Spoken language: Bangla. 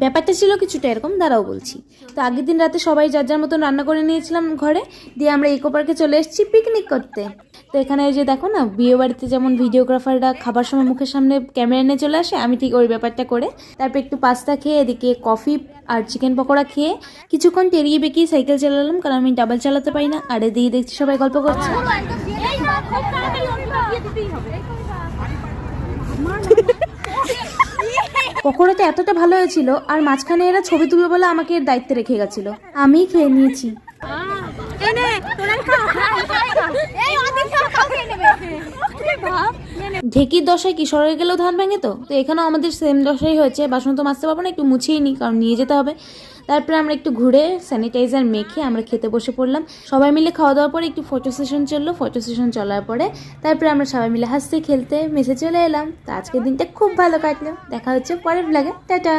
ব্যাপারটা ছিল কিছুটা এরকম, দাঁড়াও বলছি। তো আগের দিন রাতে সবাই যার যার মতন রান্না করে নিয়েছিলাম ঘরে, দিয়ে আমরা ইকো পার্কে চলে এসেছি পিকনিক করতে। তো এখানে এই যে দেখো না, বিয়ে বাড়িতে যেমন ভিডিওগ্রাফাররা খাবার সময় মুখের সামনে ক্যামেরা নিয়ে চলে আসে, আমি ঠিক ওই ব্যাপারটা করে তারপর একটু পাস্তা খেয়ে এদিকে কফি আর চিকেন পকোড়া খেয়ে কিছুক্ষণ টেরিয়ে বেঁকিয়ে সাইকেল চালালাম, কারণ আমি ডাবল চালাতে পারি না। আর এদিকে দেখছি সবাই গল্প করছে। পকোড়াটা এতটা ভালো হয়েছিল, আর মাঝখানে এরা ছবি তুলবে বলে আমাকে এর দায়িত্বে রেখে গেছিল, আমি খেয়ে নিয়েছি। ঢেকির দশায় কি সরে গেলেও ধান ভেঙে, তো এখানেও আমাদের সেম দশাই হয়েছে। বাসন তো মাজতে পারবো না, একটু মুছেই নিই কারণ নিয়ে যেতে হবে। তারপরে আমরা একটু ঘুরে স্যানিটাইজার মেখে আমরা খেতে বসে পড়লাম। সবাই মিলে খাওয়া দাওয়ার পরে একটু ফটো সেশন চললো। ফটো সেশন চলার পরে তারপরে আমরা সবাই মিলে হাসতে খেলতে মেসে চলে এলাম। তো আজকের দিনটা খুব ভালো কাটলো। দেখা হচ্ছে পরের ব্লগে, টাটা।